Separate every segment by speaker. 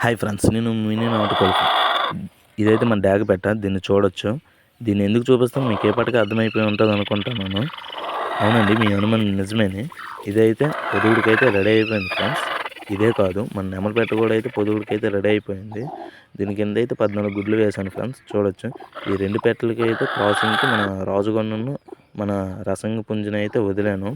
Speaker 1: Hi friends, నేను mini నాటుకోలు. ఇదైతే మన డాగ పెట్ట. దీన్ని చూడొచ్చు. దీన్ని ఎందుకు చూపిస్తాం మీకు ఏపాటికి అర్థమైపోయి ఉంటుంది అనుకుంటున్నాను. అవునండి, మీ అనుమానం నిజమేనే. ఇదైతే పొదుగుడికైతే రెడీ అయిపోయింది ఫ్రెండ్స్. ఇదే కాదు, మన నెమల పెట్ట కూడా అయితే పొదుగుడికైతే రెడీ అయిపోయింది. దీని కింద అయితే 14 గుడ్లు వేశాను ఫ్రెండ్స్. చూడొచ్చు. ఈ 2 పెట్టలకి అయితే క్రాసింగ్కి మన రాజుగొన్నను మన రసంగి పుంజుని అయితే వదిలాను.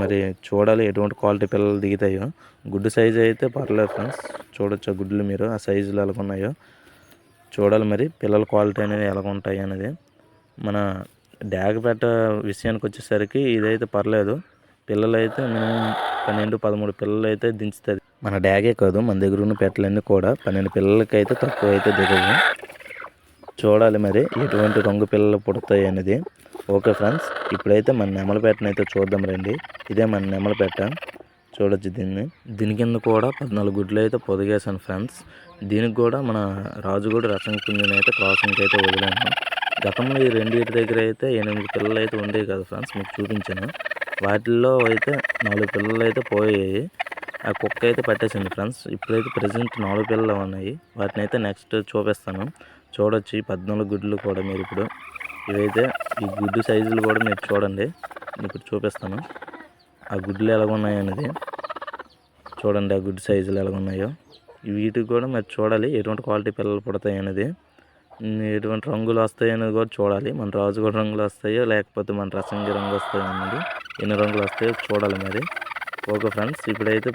Speaker 1: మరి చూడాలి ఎటువంటి క్వాలిటీ పిల్లలు దిగుతాయో. గుడ్డు సైజు అయితే పర్లేదు ఫ్రెండ్స్. చూడొచ్చు ఆ గుడ్లు మీరు ఆ సైజులు ఎలాగున్నాయో చూడాలి. మరి పిల్లల క్వాలిటీ అనేది ఎలాగుంటాయి అనేది. మన డాగపేట విషయానికి వచ్చేసరికి ఇదైతే పర్లేదు. పిల్లలు అయితే మినిమం 12-13 పిల్లలు అయితే దించుతుంది. మన డాగే కాదు, మన దగ్గర ఉన్న పెట్టలన్నీ కూడా 12 పిల్లలకి అయితే తక్కువ అయితే దిగవు. చూడాలి మరి ఎటువంటి రంగు పిల్లలు పుడతాయి అనేది. ఓకే ఫ్రెండ్స్, ఇప్పుడైతే మన నెమల పెట్టని అయితే చూద్దాం రండి. ఇదే మన నెమల పెట్ట. చూడొచ్చు దీని కింద కూడా 14 గుడ్లు అయితే పొదిగేశాను ఫ్రెండ్స్. దీనికి కూడా మన రాజుగూడ రసంగి పుంజుని అయితే క్రాసింగ్కి అయితే వదిలాను. గతంలో ఈ రెండింటి దగ్గర అయితే 8 పిల్లలు అయితే ఉండేవి కదా ఫ్రెండ్స్, మీకు చూపించాను. వాటిల్లో అయితే 4 పిల్లలు అయితే పోయాయి. ఆ కుక్క అయితే పట్టేసింది ఫ్రెండ్స్. ఇప్పుడైతే ప్రజెంట్ 4 పిల్లలు ఉన్నాయి. వాటిని అయితే నెక్స్ట్ చూపిస్తాను. చూడొచ్చు ఈ 14 గుడ్లు కూడా మీరు ఇప్పుడు. ఇవైతే ఈ గుడ్డు సైజులు కూడా మీరు చూడండి. ఇప్పుడు చూపిస్తాను ఆ గుడ్లు ఎలాగున్నాయి అనేది. చూడండి ఆ గుడ్డు సైజులు ఎలాగున్నాయో. వీటికి కూడా మరి చూడాలి ఎటువంటి క్వాలిటీ పిల్లలు పుడతాయి అనేది, ఎటువంటి రంగులు వస్తాయి అనేది కూడా చూడాలి. మన రాజుగూడ రంగులు వస్తాయో లేకపోతే మన రసంగి రంగు వస్తాయో అనేది, ఎన్ని రంగులు వస్తాయో చూడాలి మరి. ఓకే ఫ్రెండ్స్, ఇప్పుడైతే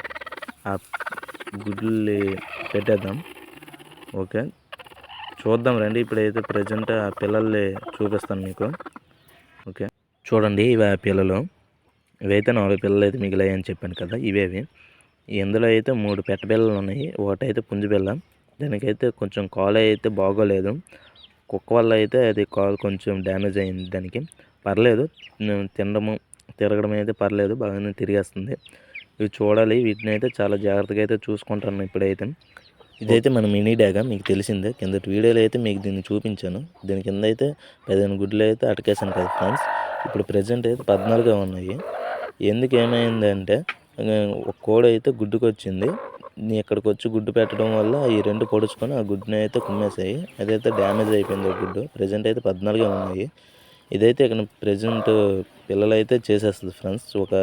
Speaker 1: ఆ గుడ్లు పెట్టేద్దాం. ఓకే, చూద్దాం రండి. ఇప్పుడైతే ప్రజెంట్ ఆ పిల్లల్ని చూపిస్తాను మీకు. ఓకే, చూడండి ఇవి ఆ పిల్లలు. ఇవైతే 4 పిల్లలు అయితే మిగిలాయి అని చెప్పాను కదా, ఇవేవి. ఇందులో అయితే 3 పెట్ట పిల్లలు ఉన్నాయి. ఒకటైతే పుంజు పిల్ల. దానికైతే కొంచెం కాలు అయితే బాగోలేదు. కుక్క వల్ల అయితే అది కాలు కొంచెం డ్యామేజ్ అయింది. దానికి పర్లేదు, తిరగడం అయితే పర్లేదు, బాగానే తిరిగేస్తుంది. ఇవి చూడాలి. వీటిని అయితే చాలా జాగ్రత్తగా అయితే చూసుకుంటాను ఇప్పుడైతే. ఇదైతే మన మినీ డాగ, మీకు తెలిసిందే. కిందటి వీడియోలో అయితే మీకు దీన్ని చూపించాను. దీని కింద అయితే 15 గుడ్లు అయితే అటకేసాను కదా ఫ్రెండ్స్. ఇప్పుడు ప్రజెంట్ అయితే 14 ఉన్నాయి. ఎందుకు ఏమైందంటే ఒక కోడి అయితే గుడ్డుకు వచ్చింది. ఇక్కడికి వచ్చి గుడ్డు పెట్టడం వల్ల ఈ 2 పొడుచుకొని ఆ గుడ్డుని అయితే కుమ్మేసాయి. అదైతే డ్యామేజ్ అయిపోయింది ఒక గుడ్డు. ప్రజెంట్ అయితే 14 ఉన్నాయి. ఇదైతే ఇక్కడ ప్రజెంట్ పిల్లలు అయితే చేసేస్తుంది ఫ్రెండ్స్ ఒక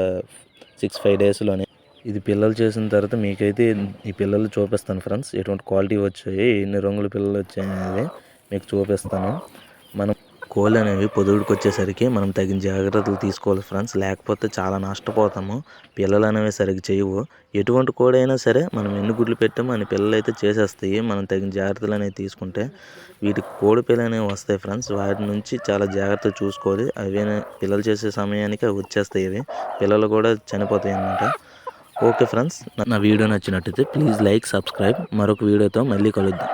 Speaker 1: 6-5 డేస్లోనే. ఇది పిల్లలు చేసిన తర్వాత మీకైతే ఈ పిల్లలు చూపిస్తాను ఫ్రెండ్స్. ఎటువంటి క్వాలిటీ వచ్చాయి, ఎన్ని రంగుల పిల్లలు వచ్చాయి అనేది మీకు చూపిస్తాను. మనం కోళ్ళు అనేవి పొదుగుడికి వచ్చేసరికి మనం తగిన జాగ్రత్తలు తీసుకోవాలి ఫ్రెండ్స్. లేకపోతే చాలా నష్టపోతాము. పిల్లలు అనేవి సరిగ్గా చేయవు. ఎటువంటి కోడి అయినా సరే మనం ఎన్ని గుడ్లు పెట్టామో అన్ని పిల్లలు అయితే చేసేస్తాయి. మనం తగిన జాగ్రత్తలు అనేవి తీసుకుంటే వీటికి కోడి పిల్లలు అనేవి వస్తాయి ఫ్రెండ్స్. వాటి నుంచి చాలా జాగ్రత్తగా చూసుకోవాలి. అవి పిల్లలు చేసే సమయానికి అవి వచ్చేస్తాయి. ఇవి పిల్లలు కూడా చనిపోతాయి అన్నమాట. ఓకే ఫ్రెండ్స్, నా వీడియో నచ్చినట్టయితే ప్లీజ్ లైక్, సబ్స్క్రైబ్. మరొక వీడియోతో మళ్ళీ కలుద్దాం.